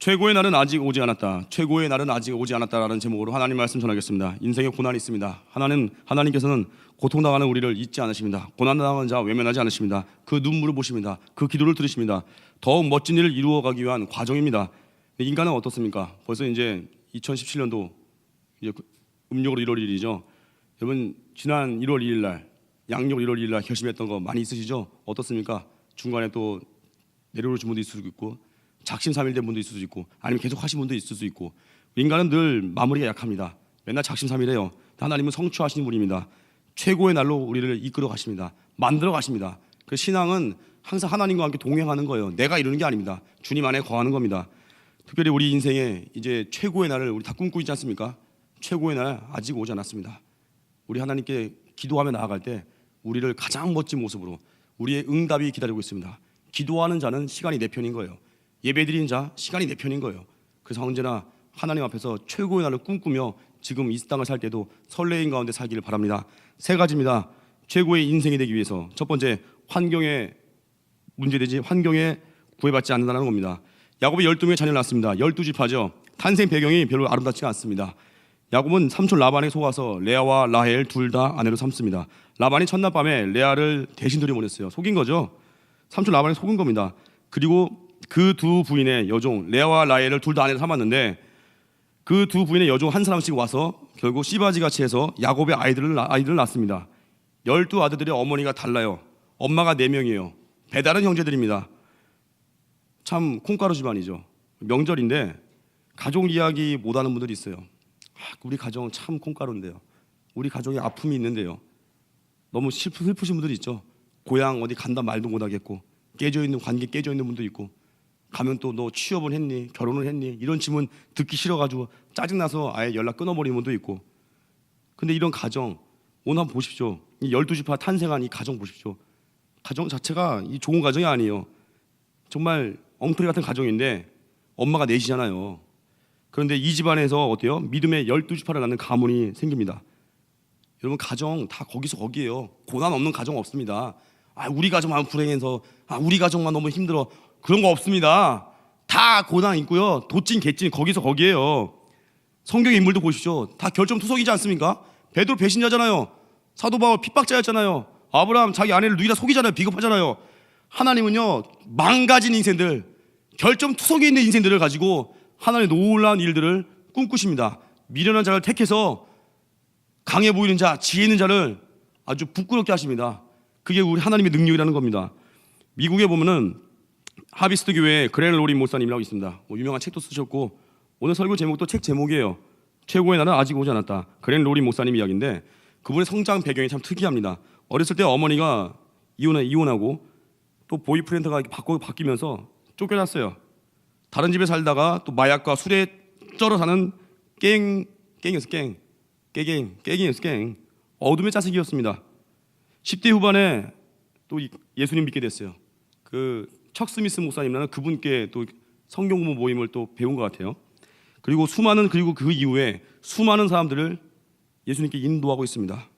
최고의 날은 아직 오지 않았다. 최고의 날은 아직 오지 않았다라는 제목으로 하나님 말씀 전하겠습니다. 인생에 고난이 있습니다. 하나님께서는 고통당하는 우리를 잊지 않으십니다. 고난당하는 자 외면하지 않으십니다. 그 눈물을 보십니다. 그 기도를 들으십니다. 더욱 멋진 일을 이루어가기 위한 과정입니다. 인간은 어떻습니까? 벌써 이제 2017년도 이제 음력으로 1월 1일이죠. 여러분 지난 1월 2일 날 양력 1월 2일 날 결심했던 거 많이 있으시죠? 어떻습니까? 중간에 또 내려오신 분도 있을 수 있고 작심삼일된 분도 있을 수 있고 아니면 계속 하신 분도 있을 수 있고 인간은 늘 마무리가 약합니다. 맨날 작심삼일해요. 하나님은 성취하시는 분입니다. 최고의 날로 우리를 이끌어 가십니다. 만들어 가십니다. 그 신앙은 항상 하나님과 함께 동행하는 거예요. 내가 이루는 게 아닙니다. 주님 안에 거하는 겁니다. 특별히 우리 인생에 이제 최고의 날을 우리 다 꿈꾸고 있지 않습니까? 최고의 날 아직 오지 않았습니다. 우리 하나님께 기도하며 나아갈 때 우리를 가장 멋진 모습으로 우리의 응답이 기다리고 있습니다. 기도하는 자는 시간이 내 편인 거예요. 예배드리는 자 시간이 내 편인 거예요. 그래서 언제나 하나님 앞에서 최고의 날을 꿈꾸며 지금 이 땅을 살 때도 설레임 가운데 살기를 바랍니다. 세 가지입니다. 최고의 인생이 되기 위해서 첫 번째, 환경에 문제되지 환경에 구애받지 않는다는 겁니다. 야곱이 12명의 자녀를 낳았습니다. 12지파죠. 탄생 배경이 별로 아름답지가 않습니다. 야곱은 삼촌 라반에 속아서 레아와 라헬 둘 다 아내로 삼습니다. 라반이 첫날 밤에 레아를 대신 들여보냈어요. 속인 거죠. 삼촌 라반이 속은 겁니다. 그리고 그 두 부인의 여종 레아와 라헬을 둘 다 아내로 삼았는데 그 두 부인의 여종 한 사람씩 와서 결국 씨바지같이 해서 야곱의 아이들을 낳습니다. 12아들들의 어머니가 달라요. 엄마가 4명이에요. 배다른 형제들입니다. 참 콩가루 집안이죠. 명절인데 가족 이야기 못하는 분들이 있어요. 우리 가정은 참 콩가루인데요. 우리 가정에 아픔이 있는데요. 너무 슬프신 분들이 있죠. 고향 어디 간다 말도 못하겠고 깨져있는 관계 깨져있는 분도 있고 가면 또 너 취업을 했니? 결혼을 했니? 이런 질문 듣기 싫어가지고 짜증나서 아예 연락 끊어버리는 분도 있고. 근데 이런 가정 오늘 한번 보십시오. 이 12지파 탄생한 이 가정 보십시오. 가정 자체가 이 좋은 가정이 아니에요. 정말 엉터리 같은 가정인데 엄마가 넷이잖아요. 그런데 이 집안에서 어때요? 믿음의 12지파를 낳는 가문이 생깁니다. 여러분 가정 다 거기서 거기에요. 고난 없는 가정 없습니다. 우리 가정만 불행해서 우리 가정만 너무 힘들어. 그런 거 없습니다. 다 고난 있고요. 도찐 개찐 거기서 거기에요. 성경의 인물도 보십시오. 다 결점투석이지 않습니까? 베드로 배신자잖아요. 사도 바울 핍박자였잖아요. 아브라함 자기 아내를 누이라 속이잖아요. 비겁하잖아요. 하나님은요 망가진 인생들, 결점투석이 있는 인생들을 가지고 하나님의 놀라운 일들을 꿈꾸십니다. 미련한 자를 택해서 강해 보이는 자, 지혜 있는 자를 아주 부끄럽게 하십니다. 그게 우리 하나님의 능력이라는 겁니다. 미국에 보면은 하비스트 교회에 그렌 로린 목사님이라고 있습니다. 유명한 책도 쓰셨고 오늘 설교 제목도 책 제목이에요. 최고의 날은 아직 오지 않았다. 그렌 로린 목사님 이야기인데 그분의 성장 배경이 참 특이합니다. 어렸을 때 어머니가 이혼하고 또 보이프렌드가 바뀌면서 쫓겨났어요. 다른 집에 살다가 또 마약과 술에 쩔어 사는 깽이었어. 어둠의 자식이었습니다. 10대 후반에 또 예수님 믿게 됐어요. 척 스미스 목사님이라는 그분께 또 성경 공부 모임을 또 배운 것 같아요. 그리고 그 이후에 수많은 사람들을 예수님께 인도하고 있습니다.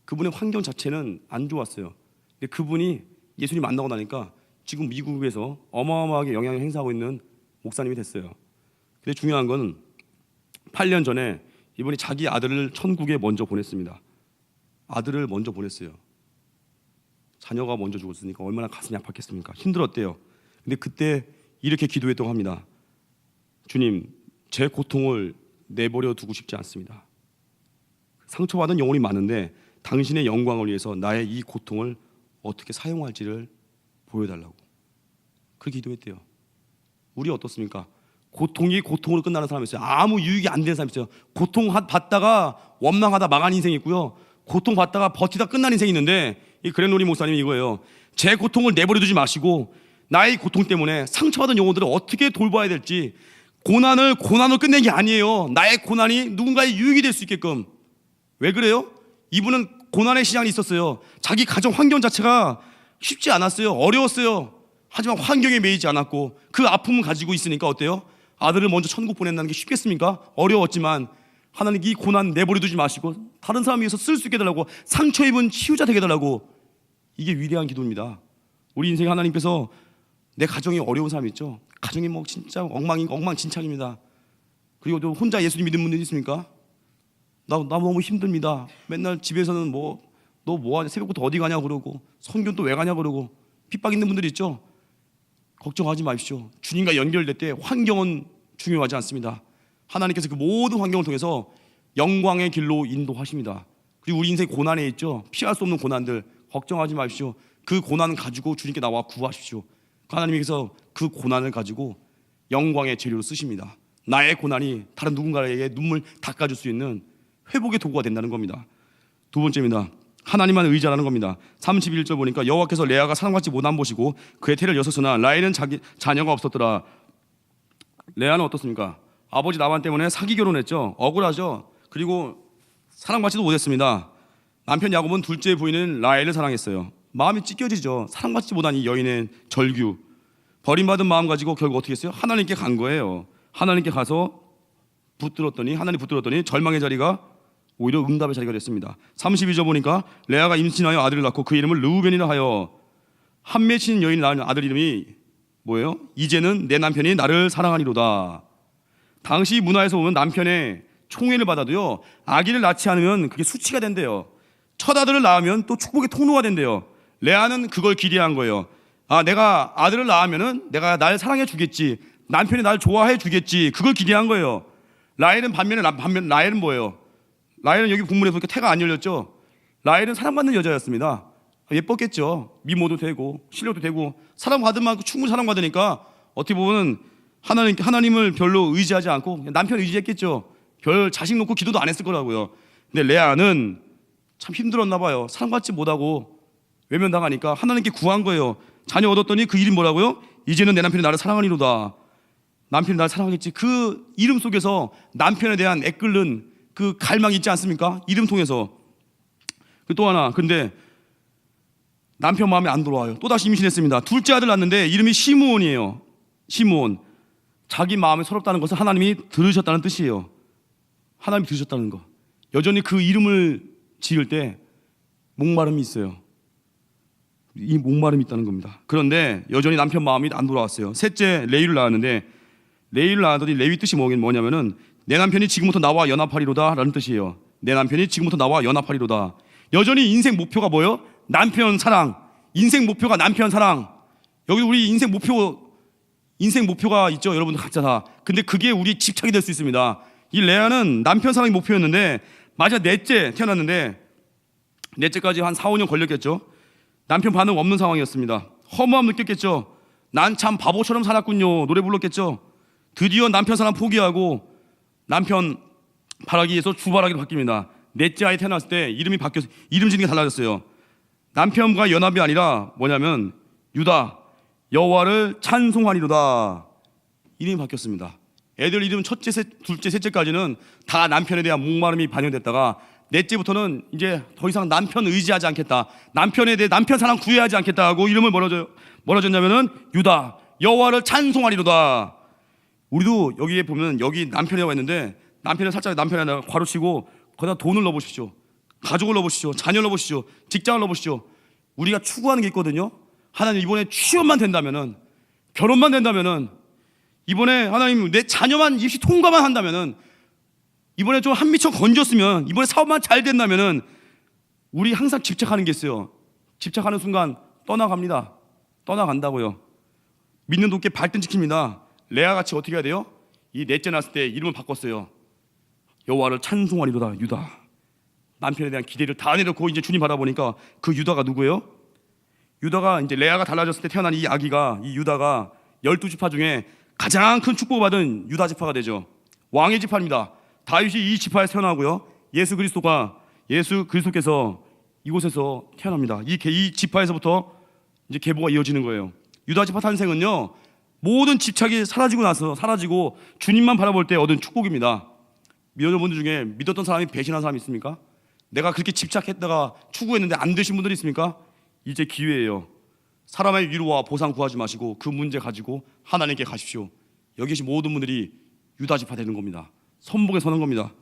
그분의 환경 자체는 안 좋았어요. 근데 그분이 예수님 만나고 나니까 지금 미국에서 어마어마하게 영향을 행사하고 있는 목사님이 됐어요. 근데 중요한 건 8년 전에 이분이 자기 아들을 천국에 먼저 보냈습니다. 아들을 먼저 보냈어요. 자녀가 먼저 죽었으니까 얼마나 가슴이 아팠겠습니까? 힘들었대요. 근데 그때 이렇게 기도했다고 합니다. 주님, 제 고통을 내버려 두고 싶지 않습니다. 상처받은 영혼이 많은데 당신의 영광을 위해서 나의 이 고통을 어떻게 사용할지를 보여달라고. 그렇게 기도했대요. 우리 어떻습니까? 고통이 고통으로 끝나는 사람이 있어요. 아무 유익이 안 되는 사람이 있어요. 고통 받다가 원망하다 망한 인생이 있고요. 고통 받다가 버티다 끝난 인생이 있는데 이 그렌 로린 목사님이 이거예요. 제 고통을 내버려 두지 마시고 나의 고통 때문에 상처받은 영혼들을 어떻게 돌봐야 될지 고난을 끝낸 게 아니에요. 나의 고난이 누군가의 유익이 될 수 있게끔. 왜 그래요? 이분은 고난의 시장이 있었어요. 자기 가정 환경 자체가 쉽지 않았어요. 어려웠어요. 하지만 환경에 매이지 않았고 그 아픔을 가지고 있으니까 어때요? 아들을 먼저 천국 보낸다는 게 쉽겠습니까? 어려웠지만 하나님 이 고난 내버려 두지 마시고 다른 사람 위해서 쓸 수 있게 해달라고, 상처 입은 치유자 되게 해달라고. 이게 위대한 기도입니다. 우리 인생에 하나님께서 내 가정이 어려운 사람 있죠? 가정이 뭐 진짜 엉망진창입니다. 그리고 또 혼자 예수님 믿는 분들이 있습니까? 나 너무 힘듭니다. 맨날 집에서는 너 뭐하냐, 새벽부터 어디 가냐 그러고, 선교 또 왜 가냐 그러고, 핍박 있는 분들이 있죠. 걱정하지 마십시오. 주님과 연결될 때 환경은 중요하지 않습니다. 하나님께서 그 모든 환경을 통해서 영광의 길로 인도하십니다. 그리고 우리 인생 고난에 있죠. 피할 수 없는 고난들, 걱정하지 마십시오. 그 고난을 가지고 주님께 나와 구하십시오. 하나님께서 그 고난을 가지고 영광의 재료로 쓰십니다. 나의 고난이 다른 누군가에게 눈물 닦아줄 수 있는 회복의 도구가 된다는 겁니다. 두 번째입니다. 하나님만 의지하라는 겁니다. 31절 보니까 여호와께서 레아가 사랑받지 못한 보시고 그의 태를 여섰으나 라헬은 자기 자녀가 없었더라. 레아는 어떻습니까? 아버지 라반 때문에 사기 결혼했죠. 억울하죠. 그리고 사랑받지도 못했습니다. 남편 야곱은 둘째 부인은 라헬을 사랑했어요. 마음이 찢겨지죠. 사랑받지 못한 이 여인의 절규, 버림받은 마음 가지고 결국 어떻게 했어요? 하나님께 간 거예요. 하나님께 가서 하나님 붙들었더니 절망의 자리가 오히려 응답의 자리가 됐습니다. 32절 보니까 레아가 임신하여 아들을 낳고 그 이름을 르우벤이라 하여, 한 맺힌 여인이 낳은 아들 이름이 뭐예요? 이제는 내 남편이 나를 사랑하니로다. 당시 문화에서 보면 남편의 총애를 받아도요, 아기를 낳지 않으면 그게 수치가 된대요. 첫 아들을 낳으면 또 축복의 통로가 된대요. 레아는 그걸 기대한 거예요. 내가 아들을 낳으면은 내가 날 사랑해 주겠지, 남편이 날 좋아해 주겠지, 그걸 기대한 거예요. 라헬은 반면에 라헬은 뭐예요? 라헬은 여기 본문에 보니까 태가 안 열렸죠. 라헬은 사랑받는 여자였습니다. 예뻤겠죠. 미모도 되고 실력도 되고 사랑받은 만큼 충분히 사랑받으니까 어떻게 보면 하나님을 별로 의지하지 않고 그냥 남편 의지했겠죠. 별 자식 놓고 기도도 안 했을 거라고요. 근데 레아는 참 힘들었나 봐요. 사랑받지 못하고 외면당하니까 하나님께 구한 거예요. 자녀 얻었더니 그 이름 뭐라고요? 이제는 내 남편이 나를 사랑하니로다. 남편이 나를 사랑하겠지. 그 이름 속에서 남편에 대한 애끓는 그 갈망이 있지 않습니까? 이름 통해서. 또 하나, 근데 남편 마음에 안 들어와요. 또다시 임신했습니다. 둘째 아들 낳는데 이름이 시므온이에요. 시므온. 자기 마음에 서럽다는 것을 하나님이 들으셨다는 뜻이에요. 하나님이 들으셨다는 거. 여전히 그 이름을 지을 때 목마름이 있어요. 이 목마름이 있다는 겁니다. 그런데 여전히 남편 마음이 안 돌아왔어요. 셋째 레위를 낳았는데, 레위를 낳았더니 레위 뜻이 뭐냐면은 내 남편이 지금부터 나와 연합하리로다 라는 뜻이에요. 내 남편이 지금부터 나와 연합하리로다. 여전히 인생 목표가 뭐예요? 남편 사랑. 인생 목표가 남편 사랑. 여기 우리 인생 목표가 있죠, 여러분들 각자 다. 근데 그게 우리 집착이 될 수 있습니다. 이 레아는 남편 사랑이 목표였는데, 맞아 넷째 태어났는데 넷째까지 한 4, 5년 걸렸겠죠. 남편 반응 없는 상황이었습니다. 허무함 느꼈겠죠. 난 참 바보처럼 살았군요. 노래 불렀겠죠. 드디어 남편 사랑 포기하고 남편 바라기 위해서 주바라기로 바뀝니다. 넷째 아이 태어났을 때 이름이 바뀌어서 이름 짓는 게 달라졌어요. 남편과 연합이 아니라 뭐냐면 유다, 여호와를 찬송하리로다. 이름이 바뀌었습니다. 애들 이름 첫째, 둘째, 셋째까지는 다 남편에 대한 목마름이 반영됐다가 넷째부터는 이제 더 이상 남편 의지하지 않겠다, 남편에 대해 남편 사랑 구애하지 않겠다 하고 이름을 뭐라 졌냐면은 유다, 여호와를 찬송하리로다. 우리도 여기에 보면 여기 남편이라고 했는데 남편을 살짝 남편에 괄호치고 거기다 돈을 넣어보십시오. 가족을 넣어보십시오. 자녀를 넣어보십시오. 직장을 넣어보십시오. 우리가 추구하는 게 있거든요. 하나님 이번에 취업만 된다면은, 결혼만 된다면은, 이번에 하나님 내 자녀만 입시 통과만 한다면은, 이번에 좀 한 미쳐 건졌으면, 이번에 사업만 잘 된다면은, 우리 항상 집착하는 게 있어요. 집착하는 순간 떠나갑니다. 떠나간다고요. 믿는 도끼 발등 지킵니다. 레아같이 어떻게 해야 돼요? 이 넷째 낳았을 때 이름을 바꿨어요. 여호와를 찬송하리로다. 유다. 남편에 대한 기대를 다 내놓고 이제 주님 바라보니까 그 유다가 누구예요? 유다가 이제 레아가 달라졌을 때 태어난 이 아기가, 이 유다가 12지파 중에 가장 큰 축복을 받은 유다 지파가 되죠. 왕의 지파입니다. 다윗이 이 지파에서 태어나고요. 예수 그리스도께서 이곳에서 태어납니다. 이 지파에서부터 이제 계보가 이어지는 거예요. 유다 지파 탄생은요, 모든 집착이 사라지고 주님만 바라볼 때 얻은 축복입니다. 여러분들 중에 믿었던 사람이 배신한 사람이 있습니까? 내가 그렇게 집착했다가 추구했는데 안 되신 분들이 있습니까? 이제 기회예요. 사람의 위로와 보상 구하지 마시고 그 문제 가지고 하나님께 가십시오. 여기 계신 모든 분들이 유다 지파 되는 겁니다. 선봉에 서는 겁니다.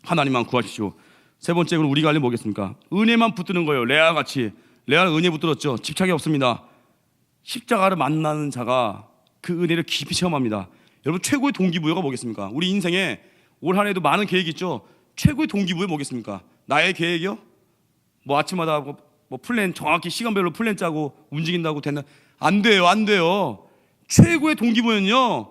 하나님만 구하십시오. 세 번째로 우리가 할 일 뭐겠습니까? 은혜만 붙드는 거예요. 레아같이. 레아는 은혜 붙들었죠. 집착이 없습니다. 십자가를 만나는 자가 그 은혜를 깊이 체험합니다. 여러분, 최고의 동기부여가 뭐겠습니까? 우리 인생에 올 한 해도 많은 계획이 있죠. 최고의 동기부여 뭐겠습니까? 나의 계획이요? 뭐 아침마다 뭐 플랜 정확히 시간별로 플랜 짜고 움직인다고 된다? 안 돼요, 안 돼요. 최고의 동기부여는요,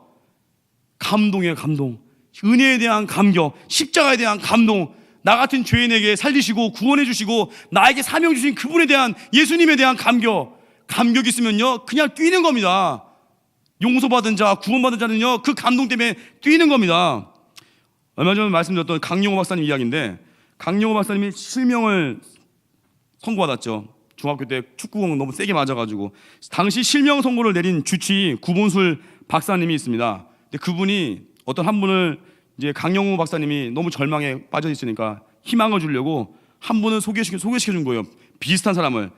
감동이에요, 감동. 은혜에 대한 감격, 십자가에 대한 감동, 나 같은 죄인에게 살리시고 구원해 주시고 나에게 사명 주신 그분에 대한, 예수님에 대한 감격이 있으면요 그냥 뛰는 겁니다. 용서받은 자, 구원받은 자는요 그 감동 때문에 뛰는 겁니다. 얼마 전에 말씀드렸던 강용호 박사님 이야기인데, 강용호 박사님이 실명을 선고받았죠. 중학교 때 축구공 너무 세게 맞아가지고. 당시 실명 선고를 내린 주치의 구본술 박사님이 있습니다. 근데 그분이 어떤 한 분을, 이제 강영호 박사님이 너무 절망에 빠져 있으니까 희망을 주려고 한 분을 소개시켜준 거예요. 비슷한 사람을.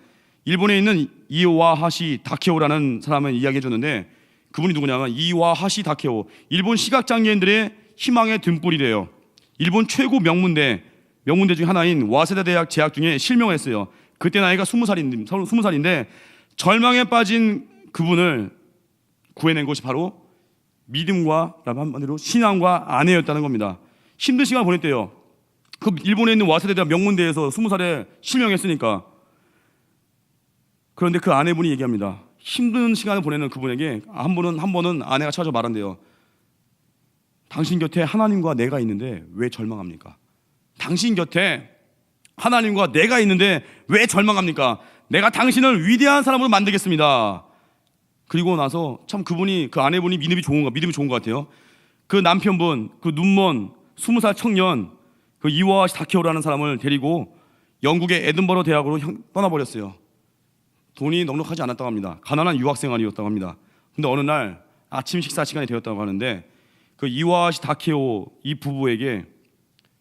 일본에 있는 이와하시 다케오라는 사람을 이야기해 줬는데, 그분이 누구냐면 이와하시 다케오, 일본 시각장애인들의 희망의 등불이래요. 일본 최고 명문대 중에 하나인 와세다 대학 재학 중에 실명을 했어요. 그때 나이가 20살인데 절망에 빠진 그분을 구해낸 것이 바로 믿음과, 한마디로 신앙과 아내였다는 겁니다. 힘든 시간을 보냈대요. 그 일본에 있는 와세다 대학 명문대에서 20살에 실명했으니까. 그런데 그 아내분이 얘기합니다. 힘든 시간을 보내는 그분에게 한 번은 아내가 찾아서 말한대요. 당신 곁에 하나님과 내가 있는데 왜 절망합니까? 당신 곁에 하나님과 내가 있는데 왜 절망합니까? 내가 당신을 위대한 사람으로 만들겠습니다. 그리고 나서 참 그분이, 그 아내분이 믿음이 좋은 것 같아요. 그 남편분, 그 눈먼 20살 청년, 그 이와시 다케오라는 사람을 데리고 영국의 에든버러 대학으로 떠나버렸어요. 돈이 넉넉하지 않았다고 합니다. 가난한 유학생활이었다고 합니다. 근데 어느 날 아침 식사 시간이 되었다고 하는데, 그 이와시 다케오 이 부부에게,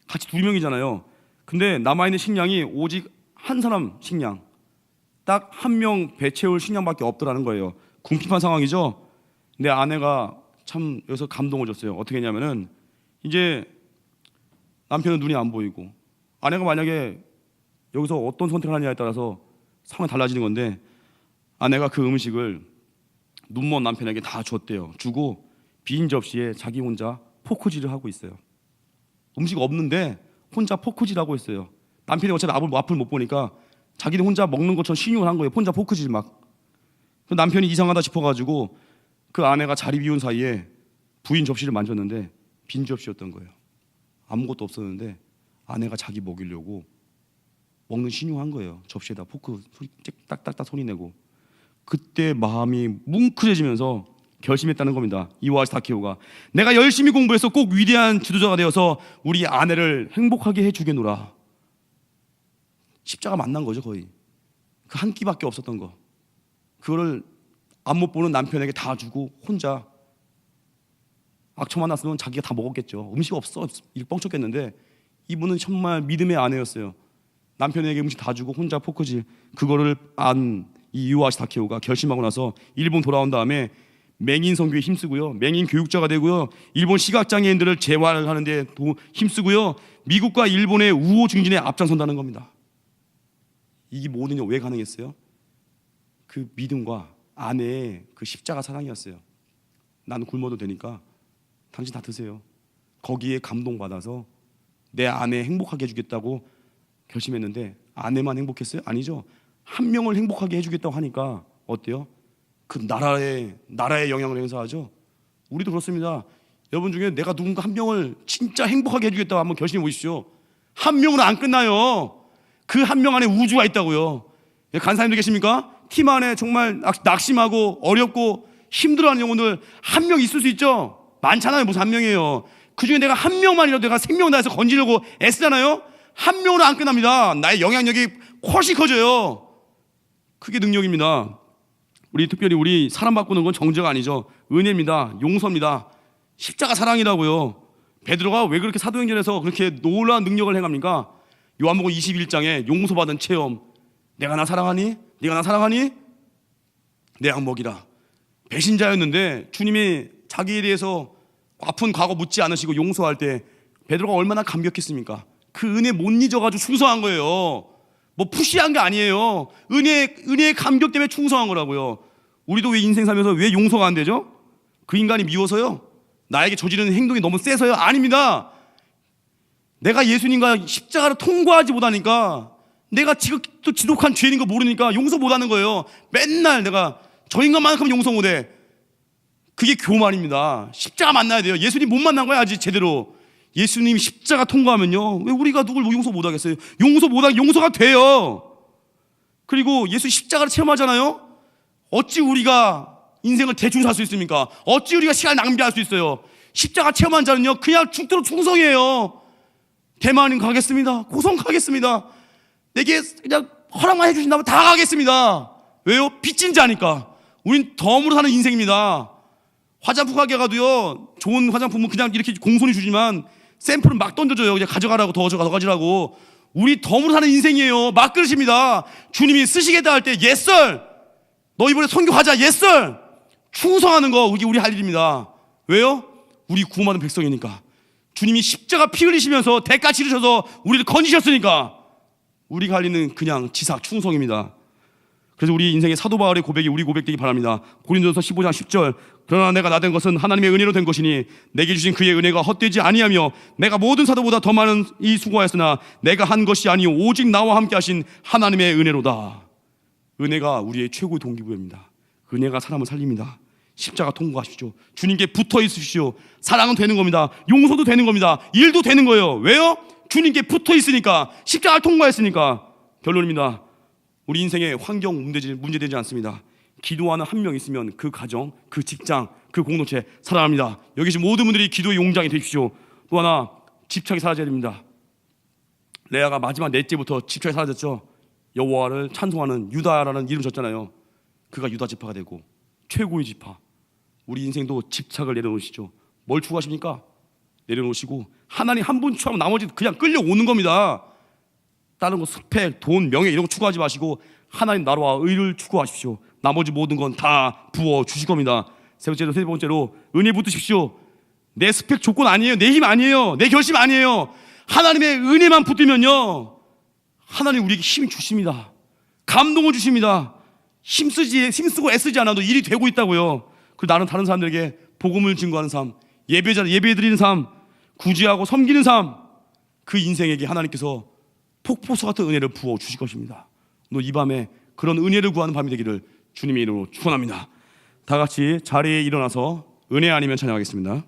같이 두 명이잖아요. 근데 남아있는 식량이 오직 한 사람 식량, 딱 한 명 배 채울 식량밖에 없더라는 거예요. 궁핍한 상황이죠. 근데 아내가 참 여기서 감동을 줬어요. 어떻게 했냐면은, 이제 남편은 눈이 안 보이고, 아내가 만약에 여기서 어떤 선택을 하느냐에 따라서 상황이 달라지는 건데, 아내가 그 음식을 눈먼 남편에게 다 줬대요. 주고 빈 접시에 자기 혼자 포크질을 하고 있어요. 음식 없는데 혼자 포크질하고 있어요. 남편이 어차피 앞을 못 보니까 자기는 혼자 먹는 것처럼 신용을 한 거예요. 혼자 포크질 막. 남편이 이상하다 싶어가지고 그 아내가 자리 비운 사이에 부인 접시를 만졌는데 빈 접시였던 거예요. 아무것도 없었는데 아내가 자기 먹이려고 먹는 신용한 거예요. 접시에다 포크 딱딱딱 소리 내고. 그때 마음이 뭉클해지면서 결심했다는 겁니다. 이와시 다케오가, 내가 열심히 공부해서 꼭 위대한 지도자가 되어서 우리 아내를 행복하게 해주겠노라. 십자가 만난 거죠. 거의 그 한 끼밖에 없었던 거, 그거를 안 못 보는 남편에게 다 주고 혼자, 악처 만났으면 자기가 다 먹었겠죠. 음식 없어 일 뻥쳤겠는데, 이분은 정말 믿음의 아내였어요. 남편에게 음식 다 주고 혼자 포크질. 그거를 안 이 이와시 다케오가 결심하고 나서 일본 돌아온 다음에 맹인 선교에 힘쓰고요, 맹인 교육자가 되고요, 일본 시각장애인들을 재활하는 데 힘쓰고요, 미국과 일본의 우호 증진에 앞장선다는 겁니다. 이게 모든 게 왜 가능했어요? 그 믿음과 아내의 그 십자가 사랑이었어요. 나는 굶어도 되니까 당신 다 드세요. 거기에 감동받아서 내 아내 행복하게 해주겠다고 결심했는데, 아내만 행복했어요? 아니죠. 한 명을 행복하게 해주겠다고 하니까 어때요? 그 나라에 영향을 행사하죠. 우리도 그렇습니다. 여러분 중에 내가 누군가 한 명을 진짜 행복하게 해주겠다고 한번 결심해 보십시오. 한 명으로 안 끝나요. 그 한 명 안에 우주가 있다고요. 간사님도 계십니까? 팀 안에 정말 낙심하고 어렵고 힘들어하는 영혼들 한 명 있을 수 있죠. 많잖아요. 무슨 한 명이에요. 그 중에 내가 한 명만이라도 내가 생명 다해서 건지려고 애쓰잖아요. 한 명으로 안 끝납니다. 나의 영향력이 훨씬 커져요. 그게 능력입니다. 특별히 우리 사람 바꾸는 건 정죄가 아니죠. 은혜입니다. 용서입니다. 십자가 사랑이라고요. 베드로가 왜 그렇게 사도행전에서 그렇게 놀라운 능력을 행합니까? 요한복음 21장에 용서받은 체험. 내가 나 사랑하니? 네가 나 사랑하니? 내 양 먹이라. 배신자였는데 주님이 자기에 대해서 아픈 과거 묻지 않으시고 용서할 때 베드로가 얼마나 감격했습니까? 그 은혜 못 잊어가지고 충성한 거예요. 뭐 푸시한 게 아니에요. 은혜의 감격 때문에 충성한 거라고요. 우리도 왜 인생 살면서 왜 용서가 안 되죠? 그 인간이 미워서요? 나에게 저지르는 행동이 너무 세서요? 아닙니다. 내가 예수님과 십자가를 통과하지 못하니까, 내가 지금 또 지독한 죄인인 거 모르니까 용서 못하는 거예요. 맨날 내가 저 인간만큼 용서 못해. 그게 교만입니다. 십자가 만나야 돼요. 예수님 못 만난 거야 아직 제대로. 예수님 십자가 통과하면요, 왜 우리가 누굴 용서 못하겠어요? 용서가 돼요. 그리고 예수 십자가를 체험하잖아요. 어찌 우리가 인생을 대충 살 수 있습니까? 어찌 우리가 시간을 낭비할 수 있어요? 십자가 체험한 자는요, 그냥 죽도록 충성이에요. 대만인 가겠습니다. 고성 가겠습니다. 내게 그냥 허락만 해주신다면 다 가겠습니다. 왜요? 빚진 자니까. 우린 덤으로 사는 인생입니다. 화장품 가게 가도요, 좋은 화장품은 그냥 이렇게 공손히 주지만 샘플은 막 던져줘요. 그냥 가져가라고, 더 가져가지라고. 우리 덤으로 사는 인생이에요. 막그릇입니다. 주님이 쓰시겠다 할 때 예썰, 너 이번에 선교하자, 예썰, 충성하는 거 우리 할 일입니다. 왜요? 우리 구원받은 백성이니까. 주님이 십자가 피 흘리시면서 대가 치르셔서 우리를 건지셨으니까 우리가 할 일은 그냥 지삭 충성입니다. 그래서 우리 인생의 사도 바울의 고백이 우리 고백되기 바랍니다. 고린도서 15장 10절, 그러나 내가 나된 것은 하나님의 은혜로 된 것이니 내게 주신 그의 은혜가 헛되지 아니하며 내가 모든 사도보다 더 많은 이 수고하였으나 내가 한 것이 아니요 오직 나와 함께 하신 하나님의 은혜로다. 은혜가 우리의 최고의 동기부여입니다. 은혜가 사람을 살립니다. 십자가 통과하십시오. 주님께 붙어 있으십시오. 사랑은 되는 겁니다. 용서도 되는 겁니다. 일도 되는 거예요. 왜요? 주님께 붙어 있으니까, 십자가를 통과했으니까. 결론입니다. 우리 인생에 환경 문제되지 않습니다. 기도하는 한 명 있으면 그 가정, 그 직장, 그 공동체 살아납니다. 여기 계신 모든 분들이 기도의 용장이 되십시오. 또 하나, 집착이 사라져야 됩니다. 레아가 마지막 넷째부터 집착이 사라졌죠. 여호와를 찬송하는 유다라는 이름 줬잖아요. 그가 유다 지파가 되고 최고의 지파. 우리 인생도 집착을 내려놓으시죠. 뭘 추구하십니까? 내려놓으시고 하나님 한 분 추구하면 나머지 그냥 끌려오는 겁니다. 다른 거 스펙, 돈, 명예 이런 거 추구하지 마시고 하나님 나라와 의를 추구하십시오. 나머지 모든 건 다 부어 주실 겁니다. 세 번째로 은혜 붙으십시오. 내 스펙 조건 아니에요. 내 힘 아니에요. 내 결심 아니에요. 하나님의 은혜만 붙들면요, 하나님 우리에게 힘 주십니다. 감동을 주십니다. 힘쓰고 애쓰지 않아도 일이 되고 있다고요. 그리고 나는 다른 사람들에게 복음을 증거하는 삶, 예배드리는 삶, 구제하고 섬기는 삶, 그 인생에게 하나님께서 폭포수 같은 은혜를 부어 주실 것입니다. 오늘 이 밤에 그런 은혜를 구하는 밤이 되기를 주님의 이름으로 축원합니다. 다 같이 자리에 일어나서 은혜 아니면 찬양하겠습니다.